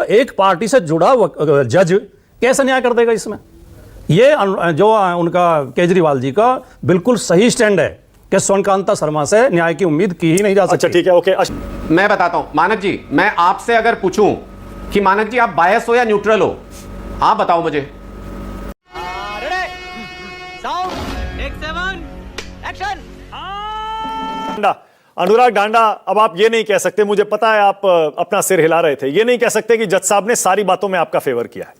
एक पार्टी से जुड़ा जज कैसे न्याय कर देगा इसमें? ये जो उनका केजरीवाल जी का बिल्कुल सही स्टैंड है कि स्वर्णकांता शर्मा से न्याय की उम्मीद की ही नहीं जा सकती। अच्छा ठीक है, ओके। मैं बताता हूं मानक जी, मैं आपसे अगर पूछूं कि मानक जी आप बायस हो या न्यूट्रल हो, आप बताओ मुझे। अनुराग डांडा, अब आप ये नहीं कह सकते, मुझे पता है आप अपना सिर हिला रहे थे, ये नहीं कह सकते कि जज साहब ने सारी बातों में आपका फेवर किया है।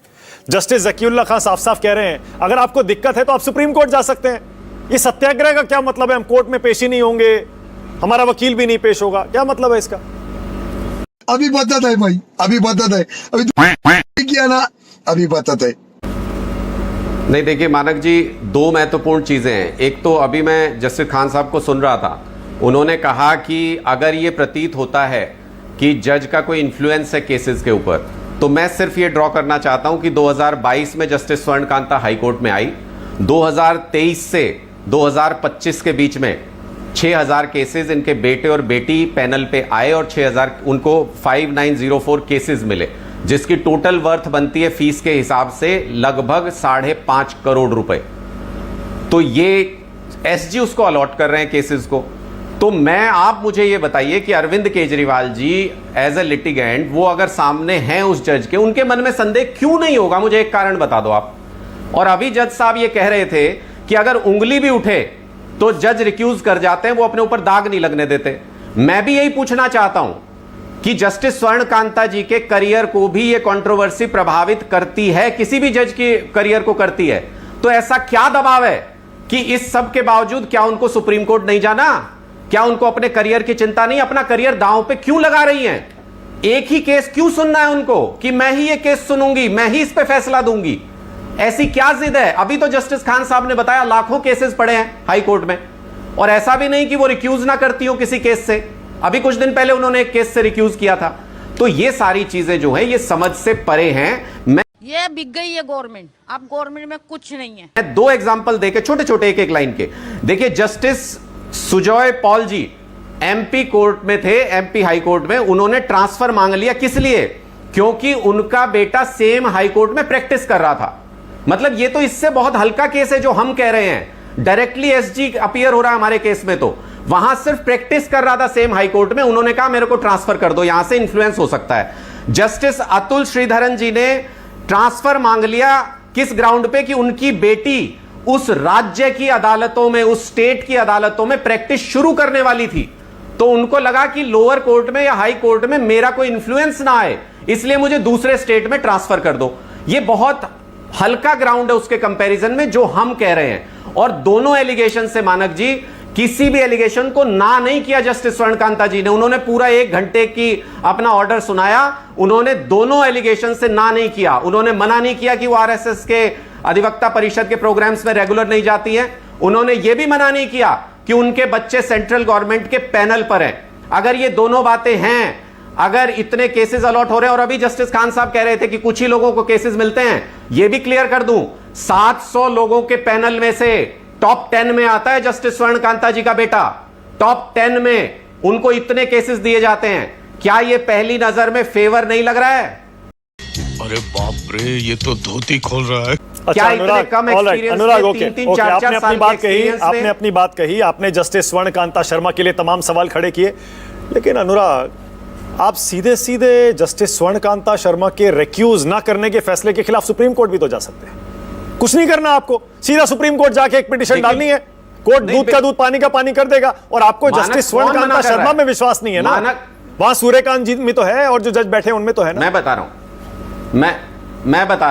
जस्टिस ज़कीउल्लाह खान साफ साफ कह रहे हैं अगर आपको दिक्कत है तो आप सुप्रीम कोर्ट जा सकते हैं। ये सत्याग्रह का क्या मतलब है? हम कोर्ट में पेश ही नहीं होंगे, हमारा वकील भी नहीं पेश होगा, क्या मतलब है इसका? अभी बता है भाई, अभी बता है, अभी किया ना, अभी बता है। नहीं देखिए मानक जी, दो महत्वपूर्ण चीजें हैं। एक तो अभी मैं जस्टिस खान साहब को सुन रहा था, उन्होंने कहा कि अगर ये प्रतीत होता है कि जज का कोई इन्फ्लुएंस है केसेस के ऊपर, तो मैं सिर्फ ये ड्रॉ करना चाहता हूं कि 2022 में जस्टिस स्वर्णकांता हाईकोर्ट में आई, 2023 से 2025 के बीच में 6000 केसेस इनके बेटे और बेटी पैनल पे आए और 6000 उनको 5904 केसेस मिले, जिसकी टोटल वर्थ बनती है फीस के हिसाब से लगभग 5.5 करोड़ रुपए। तो ये एसजी उसको अलॉट कर रहे हैं केसेस को। तो आप मुझे ये बताइए कि Arvind Kejriwal ji as a litigant, वो अगर सामने हैं उस जज के, उनके मन में संदेह क्यों नहीं होगा? मुझे एक कारण बता दो आप। और अभी जज साहब ये कह रहे थे कि अगर उंगली भी उठे तो जज रिक्यूज कर जाते हैं, वो अपने ऊपर दाग नहीं लगने देते। मैं भी यही पूछना चाहता हूं कि जस्टिस स्वर्णकांता जी के करियर को भी ये कंट्रोवर्सी प्रभावित करती है, किसी भी जज के करियर को करती है, तो ऐसा क्या दबाव है कि इस सब के बावजूद क्या उनको सुप्रीम कोर्ट नहीं जाना? क्या उनको अपने करियर की चिंता नहीं? अपना करियर दांव पे क्यों लगा रही हैं? एक ही केस क्यों सुनना है उनको कि मैं ही ये केस सुनूंगी, मैं ही इस पे फैसला दूंगी? ऐसी क्या जिद है? अभी तो जस्टिस खान साहब ने बताया लाखों केसेस पड़े हैं हाई कोर्ट में, और ऐसा भी नहीं कि वो रिक्यूज ना करती हो किसी केस से। अभी कुछ दिन पहले उन्होंने एक केस से रिक्यूज किया था। तो ये सारी चीजें जो है ये समझ से परे हैं। ये बिक गई है गवर्नमेंट, अब गवर्नमेंट में कुछ नहीं है। मैं दो एग्जांपल देके छोटे छोटे एक एक लाइन के, देखिए जस्टिस सुजॉय पॉल जी एमपी कोर्ट में थे, एमपी हाई कोर्ट में, उन्होंने ट्रांसफर मांग लिया। किस लिए? क्योंकि उनका बेटा सेम हाई कोर्ट में प्रैक्टिस कर रहा था। मतलब ये तो इससे बहुत हल्का केस है जो हम कह रहे हैं, डायरेक्टली एसजी अपीयर हो रहा है हमारे केस में, तो वहां सिर्फ प्रैक्टिस कर रहा था सेम हाई कोर्ट में, उन्होंने कहा मेरे को ट्रांसफर कर दो, यहां से इंफ्लुएंस हो सकता है। जस्टिस अतुल श्रीधरन जी ने ट्रांसफर मांग लिया, किस ग्राउंड पे? कि उनकी बेटी उस राज्य की अदालतों में, उस स्टेट की अदालतों में प्रैक्टिस शुरू करने वाली थी, तो उनको लगा कि लोअर कोर्ट में या हाई कोर्ट में मेरा कोई इंफ्लुएंस ना आए, इसलिए मुझे दूसरे स्टेट में ट्रांसफर कर दो। ये बहुत हल्का ग्राउंड है उसके कंपैरिजन में जो हम कह रहे हैं। और दोनों एलिगेशन से मानक जी किसी भी एलिगेशन को ना नहीं किया जस्टिस स्वर्णकांता जी ने, उन्होंने पूरा 1 घंटे की अपना ऑर्डर सुनाया, उन्होंने दोनों एलिगेशन से ना नहीं किया। उन्होंने मना नहीं किया कि वो आरएसएस के अधिवक्ता परिषद के प्रोग्राम्स में रेगुलर नहीं जाती हैं, उन्होंने ये भी मना नहीं किया कि उनके बच्चे सेंट्रल गवर्नमेंट के पैनल पर हैं। अगर ये दोनों बातें हैं, अगर इतने केसेस अलॉट हो रहे हैं, और अभी जस्टिस खान साहब कह रहे थे कि कुछ ही लोगों को केसेस मिलते हैं, ये भी क्लियर कर दूं, 700 लोगों के पैनल में से टॉप 10 में आता है जस्टिस स्वर्णकांता जी का बेटा, टॉप 10 में उनको इतने केसेस दिए जाते हैं। क्या ये पहली नजर में फेवर नहीं लग रहा है? अरे बाप रे, ये तो धोती खोल रहा है। क्या इतने कम एक्सपीरियंस अनुराग, में, ओके, 3-3, 4-4 साल के एक्सपीरियंस में? आपने अपनी बात कही, आपने जस्टिस स्वर्णकांता शर्मा के लिए तमाम सवाल खड़े किए, लेकिन अनुराग आप सीधे सीधे जस्टिस स्वर्णकांता शर्मा के रिक्यूज ना करने के फैसले के खिलाफ सुप्रीम कोर्ट भी तो जा सकते हैं। कुछ नहीं करना आपको, सीधा सुप्रीम कोर्ट जाके एक पिटीशन डालनी है, कोर्ट दूध का दूध पानी का पानी कर देगा। और आपको जस्टिस स्वर्णकांता शर्मा में विश्वास नहीं है ना? वहां सूर्यकांत जी में तो है और जो जज बैठे उनमें तो है ना। मैं बता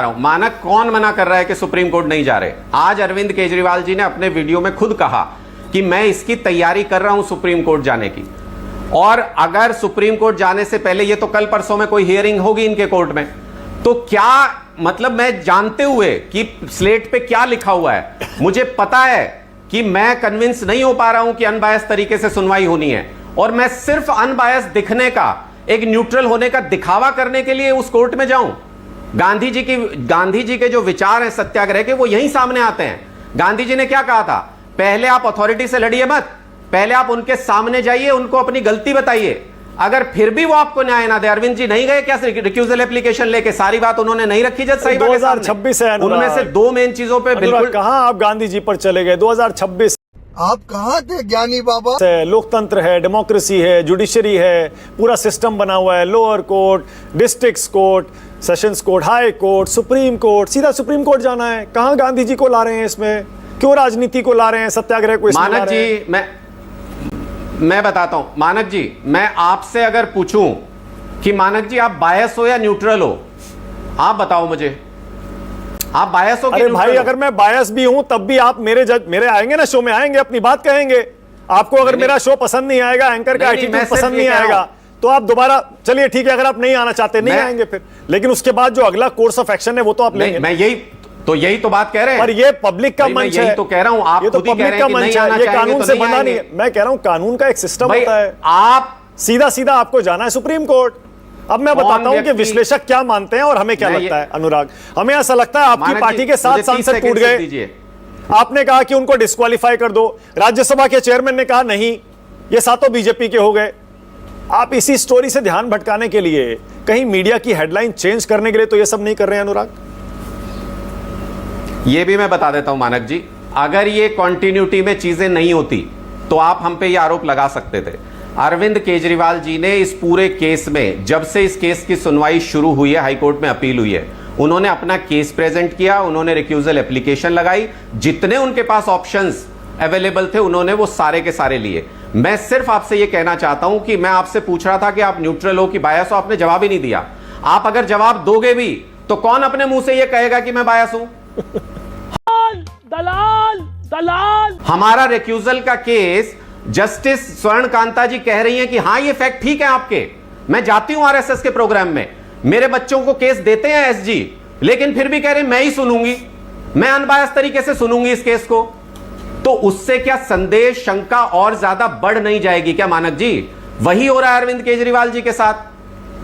रहा हूं मानक कौन मना कर रहा है कि सुप्रीम कोर्ट नहीं जा रहे? आज अरविंद केजरीवाल जी ने अपने वीडियो में खुद कहा कि मैं इसकी तैयारी कर रहा हूं सुप्रीम कोर्ट जाने की, और अगर सुप्रीम कोर्ट जाने से पहले, ये तो कल परसों में कोई हियरिंग होगी इनके कोर्ट में, तो क्या मतलब, मैं जानते हुए कि स्लेट पे क्या लिखा हुआ है, मुझे पता है कि मैं कन्विंस नहीं हो पा रहा हूं कि अनबायस तरीके से सुनवाई होनी है, और मैं सिर्फ अनबायस दिखने का, एक न्यूट्रल होने का दिखावा करने के लिए उस कोर्ट में जाऊं? गांधी जी के जो विचार हैं सत्याग्रह के, वो यहीं सामने आते हैं। गांधी जी ने क्या कहा था? पहले आप अथॉरिटी से लड़िए मत, पहले आप उनके सामने जाइए, उनको अपनी गलती बताइए। अगर फिर भी वो आपको न्याय ना दे, अरविंद जी नहीं गए क्या रिक्यूजल एप्लीकेशन लेके? सारी बात उन्होंने नहीं रखी जज साहिबा के सामने। 2026 है अनुराग। उनमें से दो मेन चीजों पे बिल्कुल कहां आप गांधी जी पर चले गए? 2026 आप कहाँ थे ज्ञानी बाबा? है, लोकतंत्र है, डेमोक्रेसी है, जुडिशरी है, पूरा सिस्टम बना हुआ है, lower court, district court, sessions court, high court, supreme court, सीधा सुप्रीम कोर्ट जाना है। कहां गांधी जी को ला रहे हैं इसमें? क्यों राजनीति को ला रहे हैं, सत्याग्रह को इसमें ला मानक रहे हैं? जी मैं बताता हूं। मानक जी, मैं आपसे अगर पूछूं कि मानक जी आप बायस हो या न्यूट्रल हो, आप बताओ मुझे, आप बायस हो कि अरे भाई, न्यूट्रल हो? अगर मैं बायस भी हूं तब भी आप मेरे आएंगे ना शो में, आएंगे, अपनी बात कहेंगे। आपको अगर नहीं, मेरा शो पसंद नहीं आएगा, एंकर का नहीं, एटीट्यूड मैं सिर्फ पसंद ये नहीं कह रहा आएगा, हूं। तो आप दोबारा चलिए ठीक है, अगर आप नहीं आना चाहते नहीं मैं- आएंगे फिर, लेकिन उसके बाद जो अगला कोर्स ऑफ एक्शन है वो तो आप लेंगे। मैं यही तो बात कह रहे हैं। पर ये पब्लिक का भाई, मैं मंच यही है। तो कह रहा हूं, आप ये तो खुद ही कह पब्लिक रहे का हैं कि मंच नहीं है, आना ये चाहेंगे कानून तो से नहीं बंधा नहीं आएंगे। है। मैं कह रहा हूं कानून का एक सिस्टम भाई, होता है, आप सीधा सीधा आपको जाना है सुप्रीम कोर्ट। अब मैं कौन बताता हूं कि व्यक्ति- विश्लेषक क्या मानते हैं और हमें क्या मैं लगता ये- है। अनुराग, हमें ऐसा लगता है आपकी मानक पार्टी जी, के 7 मुझे 30 सांसद सेकंड टूट सिर्फ गए। दीजिए। आपने कहा कि उनको डिस्क्वालीफाई कर दो, राज्यसभा के चेयरमैन ने कहा नहीं, ये सातों बीजेपी के हो गए। आप इसी स्टोरी से ध्यान भटकाने के लिए, कहीं मीडिया की हेडलाइन चेंज करने के लिए तो ये सब नहीं कर रहे हैं अनुराग। ये भी मैं बता देता हूं मानक जी, अगर ये कॉन्टिन्यूटी में चीजें नहीं होती तो आप हम पे ये आरोप लगा सकते थे। अरविंद केजरीवाल जी ने इस पूरे केस में, जब से इस केस की सुनवाई शुरू हुई है, हाईकोर्ट में अपील हुई है, उन्होंने अपना केस प्रेजेंट किया, उन्होंने रिक्यूजल एप्लीकेशन लगाई, जितने उनके पास ऑप्शंस अवेलेबल थे उन्होंने वो सारे के सारे लिए। मैं सिर्फ आपसे ये कहना चाहता हूं कि मैं आपसे पूछ रहा था कि आप न्यूट्रल हो कि बायस हो, आपने जवाब ही नहीं दिया। आप अगर जवाब दोगे भी तो कौन अपने मुंह से ये कहेगा कि मैं बायस हूं? दलाल हमारा रिक्यूजल का केस जस्टिस स्वर्ण कांता जी कह रही हैं कि हां ये फैक्ट ठीक है आपके, मैं जाती हूं आरएसएस के प्रोग्राम में, मेरे बच्चों को केस देते हैं एसजी, लेकिन फिर भी कह रहे हैं मैं ही सुनूंगी, मैं अनबायस तरीके से सुनूंगी इस केस को। तो उससे क्या संदेश, शंका और ज्यादा बढ़ नहीं जाएगी क्या मानक जी? वही हो रहा है अरविंद केजरीवाल जी के साथ।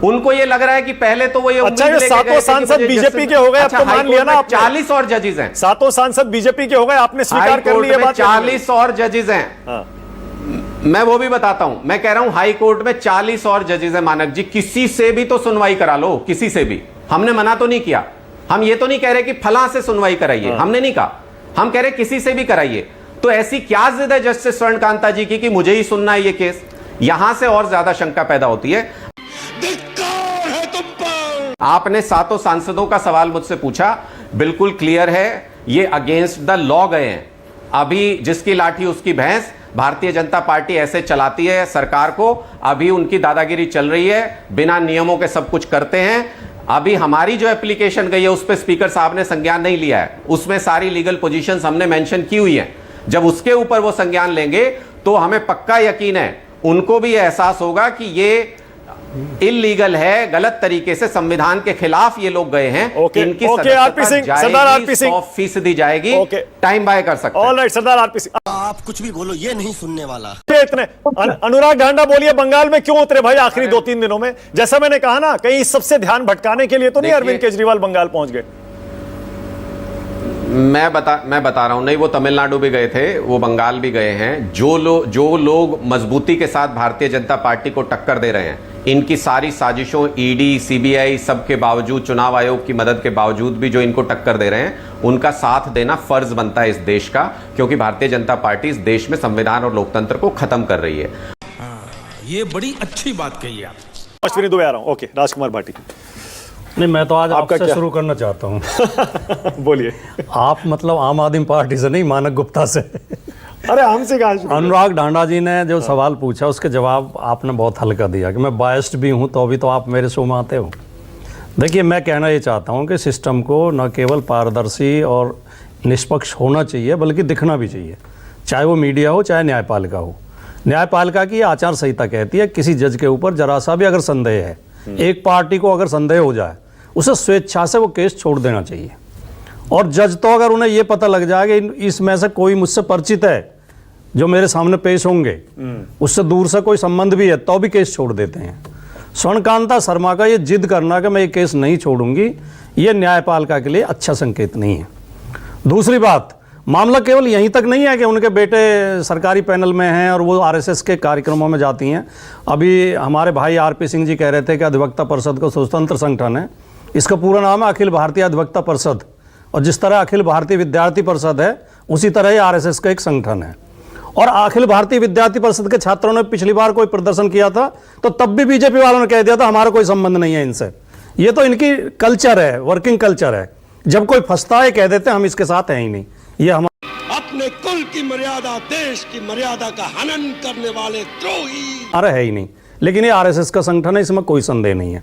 उनको ये लग रहा है कि पहले तो वो ये अच्छा, उम्मीद ये लेके सातों गए थे कि सांसद मुझे बीजेपी जस्टिस- के हो गए, अब अच्छा, तो मान हाईकोर्ट लिया ना में आपने। 40 और जजेस हैं। सातों सांसद बीजेपी के हो गए, आपने स्वीकार कर लिया बात। 40 और जजेस हैं। हाँ। मैं वो भी बताता हूं, मैं कह रहा हूं हाई कोर्ट में 40 और जजेस हैं मानक जी, किसी से भी तो सुनवाई करा लो, किसी से भी। हमने मना तो नहीं किया, हम ये तो नहीं कह रहे कि फलां से सुनवाई कराइए, हमने नहीं कहा, हम कह रहे किसी से भी कराइए। तो ऐसी क्या जिद है जस्टिस स्वर्ण कांता जी की कि मुझे ही सुनना है ये केस? यहां से और ज्यादा शंका पैदा होती है। आपने सातों सांसदों का सवाल मुझसे पूछा, बिल्कुल क्लियर है, ये अगेंस्ट द लॉ गए हैं। अभी जिसकी लाठी उसकी भैंस, भारतीय जनता पार्टी ऐसे चलाती है सरकार को, अभी उनकी दादागिरी चल रही है, बिना नियमों के सब कुछ करते हैं। अभी हमारी जो एप्लीकेशन गई है उस पर स्पीकर साहब ने संज्ञान नहीं लिया है, उसमें सारी लीगल पोजीशंस हमने मेंशन की हुई है। जब उसके ऊपर वो संज्ञान लेंगे तो हमें पक्का यकीन है उनको भी यह एहसास होगा कि ये इलीगल है, गलत तरीके से संविधान के खिलाफ ये लोग गए हैं। ओके, इनकी ओके, सदस्यता आरपी सिंह, जाएगी, सरदार आरपी सिंह। 100% जाएगी। ओके। टाइम बाय कर सकते हैं। ऑल राइट, सरदार आरपी सिंह। आप कुछ भी बोलो, ये नहीं सुनने वाला। इतने अनुराग ढांडा बोलिए, बंगाल में क्यों उतरे भाई आखिरी 2-3 दिनों में? जैसा मैंने कहा ना, कहीं इस सबसे ध्यान भटकाने के लिए तो नहीं देखिए- अरविंद केजरीवाल बंगाल पहुंच गए। मैं बता रहा हूं, नहीं वो तमिलनाडु भी गए थे, वो बंगाल भी गए हैं। जो लोग मजबूती के साथ भारतीय जनता पार्टी को टक्कर दे रहे हैं, इनकी सारी साजिशों, ईडी, सीबीआई सबके बावजूद, चुनाव आयोग की मदद के बावजूद भी जो इनको टक्कर दे रहे हैं, उनका साथ देना फर्ज बनता है इस देश का, क्योंकि भारतीय जनता पार्टी इस देश में संविधान और लोकतंत्र को खत्म कर रही है। ये बड़ी अच्छी बात कही आप। अश्विनी दुबे आ रहा हूं। ओके, राजकुमार भाटी नहीं, मैं तो आज आपका आपसे क्या? शुरू करना चाहता हूँ। बोलिए। आप मतलब आम आदमी पार्टी से नहीं, मानक गुप्ता से। अरे हमसे कहा शुरू? अनुराग ढांडा जी ने जो सवाल पूछा उसके जवाब आपने बहुत हल्का दिया कि मैं बायस्ड भी हूं, तो अभी तो आप मेरे शो में आते हो। देखिए, मैं कहना ये चाहता हूं कि सिस्टम को न केवल पारदर्शी और निष्पक्ष होना चाहिए, बल्कि दिखना भी चाहिए, चाहे वो मीडिया हो, चाहे न्यायपालिका हो। न्यायपालिका की आचार संहिता कहती है किसी जज के ऊपर जरा सा भी अगर संदेह है, एक पार्टी को अगर संदेह हो जाए, उसे स्वेच्छा से वो केस छोड़ देना चाहिए। और जज तो अगर उन्हें ये पता लग जाए कि इसमें से कोई मुझसे परिचित है जो मेरे सामने पेश होंगे, उससे दूर से कोई संबंध भी है, तो भी केस छोड़ देते हैं। स्वर्णकांता शर्मा का ये जिद करना कि मैं ये केस नहीं छोड़ूंगी, ये न्यायपालिका के लिए अच्छा संकेत नहीं है। दूसरी बात, मामला केवल यहीं तक नहीं है कि उनके बेटे सरकारी पैनल में हैं और वो आरएसएस के कार्यक्रमों में जाती हैं। अभी हमारे भाई आरपी सिंह जी कह रहे थे कि अधिवक्ता परिषद को स्वतंत्र संगठन है। इसका पूरा नाम है अखिल भारतीय अधिवक्ता परिषद, और जिस तरह अखिल भारतीय विद्यार्थी परिषद है उसी तरह ही आरएसएस का एक संगठन है। और अखिल भारतीय विद्यार्थी परिषद के छात्रों ने पिछली बार कोई प्रदर्शन किया था तो तब भी बीजेपी वालों ने कह दिया था हमारा कोई संबंध नहीं है इनसे। ये तो इनकी कल्चर है, वर्किंग कल्चर है। जब कोई फंसता है कह देते हैं हम इसके साथ हैं ही नहीं। ये हम अपने कुल की मर्यादा, देश की मर्यादा का हनन करने वाले द्रोही। अरे है ही नहीं, लेकिन ये आरएसएस का संगठन है, इसमें कोई संदेह नहीं है।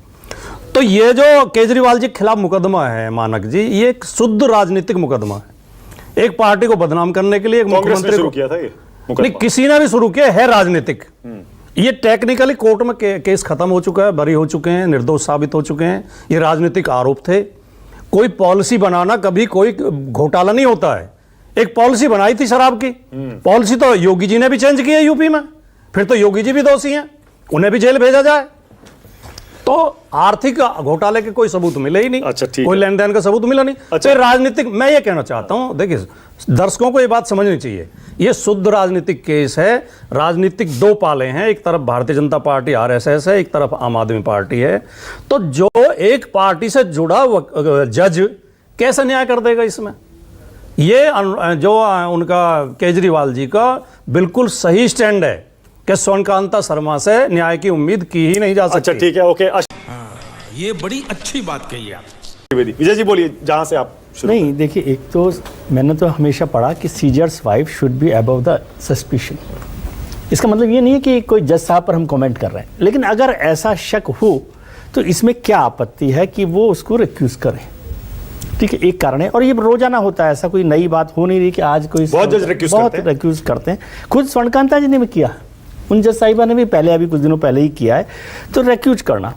तो ये जो केजरीवाल जी के खिलाफ मुकदमा है मानक जी, ये एक शुद्ध राजनीतिक मुकदमा है। एक पार्टी को बदनाम करने के लिए एक मुख्यमंत्री को किया था ये नहीं, किसी ने भी शुरू किया है, राजनीतिक। ये टेक्निकली कोर्ट में केस खत्म हो चुका है, बरी हो चुके हैं, निर्दोष साबित हो चुके हैं। ये राजनीतिक आरोप थे। कोई पॉलिसी बनाना कभी कोई घोटाला नहीं होता है। एक पॉलिसी बनाई थी शराब की, पॉलिसी तो योगी जी ने भी चेंज की है यूपी में, फिर तो योगी जी भी दोषी हैं, उन्हें भी जेल भेजा जाए। तो आर्थिक घोटाले के कोई सबूत मिले ही नहीं। अच्छा, ठीक कोई है। लेन देन का सबूत मिला नहीं। अच्छा। तो राजनीतिक, मैं ये कहना चाहता हूं, देखिए दर्शकों को ये बात समझनी चाहिए, ये शुद्ध राजनीतिक केस है। राजनीतिक दो पाले हैं, एक तरफ भारतीय जनता पार्टी आरएसएस है, एक तरफ आम आदमी पार्टी है। तो जो एक पार्टी से जुड़ा जज कैसे न्याय कर देगा इसमें? ये जो उनका केजरीवाल जी का बिल्कुल सही स्टैंड है कि स्वर्णकांता शर्मा से न्याय की उम्मीद की ही नहीं जा सकती। अच्छा, ठीक है, ओके। ये बड़ी अच्छी बात कही आप। विजय जी बोलिए, जहां से आप शुरू नहीं, देखिए, एक तो मैंने तो हमेशा पढ़ा कि seizures wife should be above the suspicion. इसका मतलब ये नहीं है कि कोई जज साहब पर हम कमेंट कर रहे हैं, लेकिन अगर ऐसा शक हो तो इसमें क्या आपत्ति है कि वो उसको रिक्यूज करें। ठीक है, एक कारण है, और ये रोजाना होता है, ऐसा कोई नई बात हो नहीं रही कि आज कोई बहुत जज रिक्यूज करते हैं। खुद स्वर्णकांता जी ने भी किया, उन जज साहिबा ने भी पहले, अभी कुछ दिनों पहले ही किया है, तो रिक्यूज करना।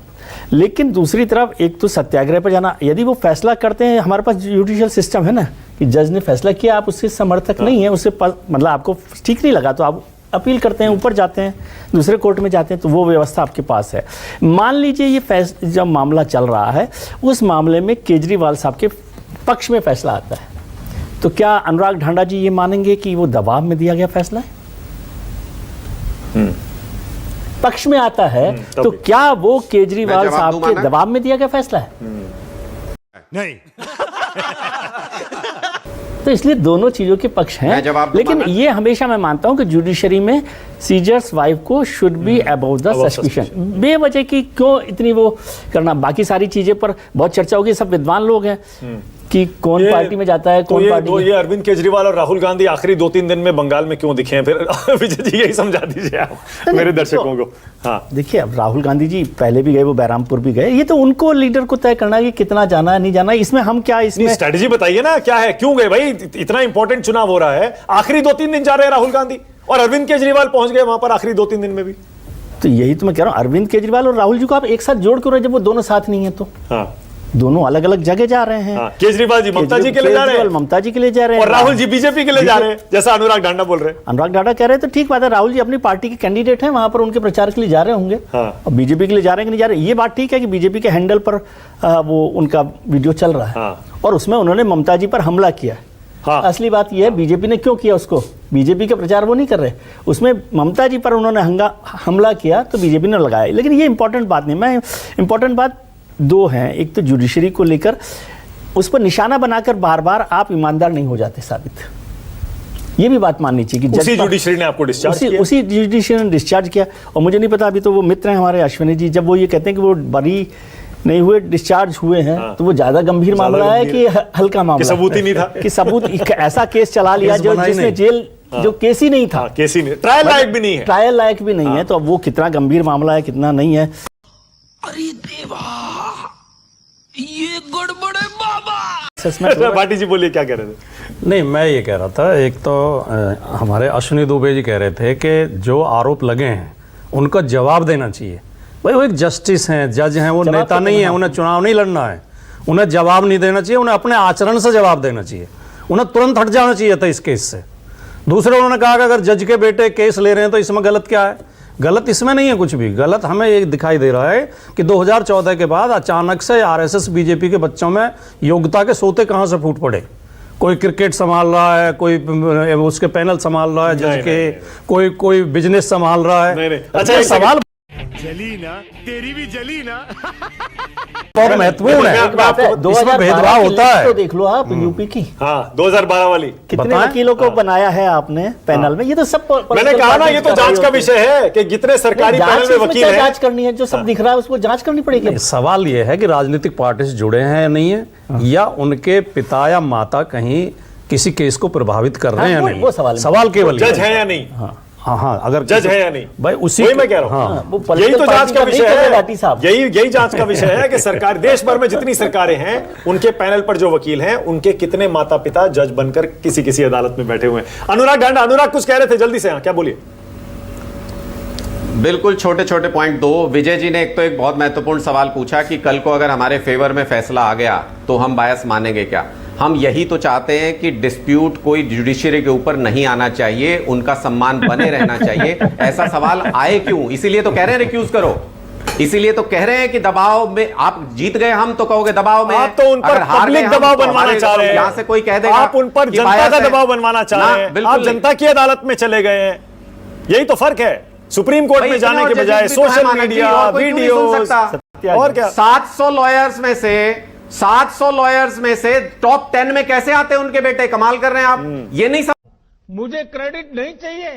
लेकिन दूसरी तरफ एक तो सत्याग्रह पर जाना, यदि वो फैसला करते हैं, हमारे पास जुडिशियल सिस्टम है ना कि जज ने फैसला किया, आप उसके समर्थक नहीं है, उससे मतलब आपको ठीक नहीं लगा तो आप अपील करते हैं, ऊपर जाते हैं, दूसरे कोर्ट में जाते हैं, तो वो व्यवस्था आपके पास है। मान लीजिए ये जब मामला चल रहा है, उस मामले में केजरीवाल साहब के पक्ष में फैसला आता है, तो क्या अनुराग ढांडा जी ये मानेंगे कि वो दबाव में दिया गया फैसला है? पक्ष में आता है तो क्या वो केजरीवाल साहब के दबाव में दिया गया फैसला है? नहीं। तो इसलिए दोनों चीजों के पक्ष हैं, लेकिन ये हमेशा मैं मानता हूं कि जुडिशरी में सीजर्स वाइफ को should be above the suspicion. बेवजह की क्यों इतनी वो करना? बाकी सारी चीजें पर बहुत चर्चा होगी, सब विद्वान लोग हैं कि कौन पार्टी में जाता है, कौन पार्टी में। ये अरविंद केजरीवाल और राहुल गांधी आखिरी 2-3 दिन में बंगाल में क्यों दिखे हैं फिर? विजय जी यही समझा दीजिए आप मेरे दर्शकों को। हाँ, देखिए, अब राहुल गांधी जी पहले भी गए, वो बैरामपुर भी गए, ये तो उनको लीडर को तय करना है कि कितना जाना है, नहीं जाना है। इसमें हम क्या, इसमें स्ट्रेटजी बताइए ना, क्या है, क्यों गए भाई? इतना इंपॉर्टेंट चुनाव हो रहा है, आखिरी 2-3 दिन जा रहे हैं राहुल गांधी, और अरविंद केजरीवाल पहुंच गए वहां पर आखिरी 2-3 दिन में भी। तो यही तो मैं कह रहा हूं, अरविंद केजरीवाल और राहुल जी को आप एक साथ जोड़ क्यों रहे जब वो दोनों साथ नहीं है? तो हाँ, दोनों अलग अलग जगह जा रहे हैं। केजरीवाल जी ममता जी के लिए जा रहे हैं, ममता जी के लिए जा रहे हैं, और राहुल जी बीजेपी के लिए जा रहे हैं, जैसा अनुराग ढांडा बोल रहे हैं। अनुराग ढांडा कह रहे हैं तो ठीक बात है, राहुल जी अपनी पार्टी के कैंडिडेट हैं, वहां पर उनके प्रचार के लिए जा रहे होंगे। और बीजेपी के लिए जा रहे हैं कि नहीं जा रहे, ये बात ठीक है कि बीजेपी के हैंडल पर वो उनका वीडियो चल रहा है, और उसमें उन्होंने ममता जी पर हमला किया है। असली बात यह है बीजेपी ने क्यों किया उसको, बीजेपी का प्रचार वो नहीं कर रहे, उसमें ममता जी पर उन्होंने हमला किया तो बीजेपी ने लगाया। लेकिन ये इंपॉर्टेंट बात नहीं, मैं इंपॉर्टेंट बात दो हैं। एक तो जुडिशरी को लेकर उस पर निशाना बनाकर बार बार आप ईमानदार नहीं हो जाते साबित, ये भी बात माननी चाहिए कि उसी जुडिशरी ने आपको डिस्चार्ज किया, उसी जुडिशरी ने डिस्चार्ज किया। और मुझे नहीं पता, अभी तो वो मित्र हैं हमारे अश्विनी जी, जब वो ये कहते हैं कि वो बरी नहीं हुए, डिस्चार्ज हुए हैं, तो वो ज्यादा गंभीर मामला है कि हल्का मामला, सबूत ही नहीं था, कि सबूत ऐसा केस चला लिया जो जिसमें जेल जो केस ही नहीं था, केस ही नहीं, ट्रायल लायक भी नहीं है, ट्रायल लायक भी नहीं है। तो अब वो कितना गंभीर मामला है, कितना नहीं है। अरे देवा, ये गड़बड़ है बाबा। भाटी जी बोलिए, क्या कह रहे थे? नहीं, मैं ये कह रहा था, एक तो हमारे अश्विनी दुबे जी कह रहे थे कि जो आरोप लगे हैं उनका जवाब देना चाहिए। भाई वो एक जस्टिस हैं, जज हैं, वो नेता नहीं है, उन्हें चुनाव नहीं लड़ना है, उन्हें जवाब नहीं देना चाहिए, उन्हें अपने आचरण से जवाब देना चाहिए, उन्हें तुरंत हट जाना चाहिए था इस केस से। दूसरे उन्होंने कहा कि अगर जज के बेटे केस ले रहे हैं तो इसमें गलत क्या है? गलत इसमें नहीं है कुछ भी। गलत हमें ये दिखाई दे रहा है कि 2014 के बाद अचानक से आरएसएस बीजेपी के बच्चों में योग्यता के सोते कहाँ से फूट पड़े। कोई क्रिकेट संभाल रहा है, कोई उसके पैनल संभाल रहा है जज नहीं, के, नहीं, कोई बिजनेस संभाल रहा है। नहीं। अच्छा, ये सवाल जली ना, तेरी भी जली ना। बहुत महत्वपूर्ण है। मैं आपको- इसमें 2012 भेदभाव की होता लिस्ट है। तो देख लो आप यूपी की, हाँ 2012 वाली कितने बताएं? वकीलों को बनाया है आपने पैनल में। ये तो सब मैंने कहा ना, ये तो जांच का विषय है कि जितने सरकारी पैनल में वकील हैं। जांच करनी है, जो सब दिख रहा है उसको जांच करनी पड़ेगी। नहीं, सवाल ये है कि राजनीतिक पार्टी से जुड़े हैं या नहीं है, या उनके पिता या माता कहीं किसी केस को प्रभावित कर रहे हैं या वो- नहीं। वो सवाल है। सवाल केवल जज ये है या नहीं, हाँ, अगर जज है या नहीं, भाई उसी वही मैं कह रहा हूँ। हाँ, वो यही political तो जांच party का नहीं विषय कर रहे है, लाठी साहब। यही जांच का विषय है कि सरकार देश भर में जितनी सरकारें हैं उनके पैनल पर जो वकील हैं उनके कितने माता पिता जज बनकर किसी अदालत में बैठे हुए हैं। अनुराग गांडा, अनुराग कुछ कह रहे थे, जल्दी से। हाँ, क्या बोलिए। बिल्कुल छोटे छोटे पॉइंट दो। विजय जी ने एक बहुत महत्वपूर्ण सवाल पूछा कि कल को अगर हमारे फेवर में फैसला आ गया तो हम बायस मानेंगे क्या। हम यही तो चाहते हैं कि डिस्प्यूट कोई जुडिशरी के ऊपर नहीं आना चाहिए, उनका सम्मान बने रहना चाहिए। ऐसा सवाल आए क्यों, इसीलिए तो कह रहे हैं रिक्यूज करो, इसीलिए तो कह रहे हैं कि दबाव में आप जीत गए, हम तो कहोगे दबाव में। आप तो उन पर अगर हार गए पब्लिक हम, दबाव तो बनवाना हमारे चाह रहे हैं। यहां से कोई कह देगा आप उन पर कि जनता bias का है। दबाव बनवाना चाह ना, रहे हैं। बिल्कुल आप नहीं। जनता की अदालत में चले गए हैं, यही तो फर्क है। सुप्रीम कोर्ट भाई, में इतने जाने और के जजेस बजाय भी तो हैं, सोशल मानव जी, मीडिया, और कोई क्यों नहीं सुन वीडियोस, सकता? और क्या। 700 लॉयर्स में से टॉप 10 में कैसे आते हैं उनके बेटे? कमाल कर रहे हैं आप। ये नहीं मुझे क्रेडिट नहीं चाहिए,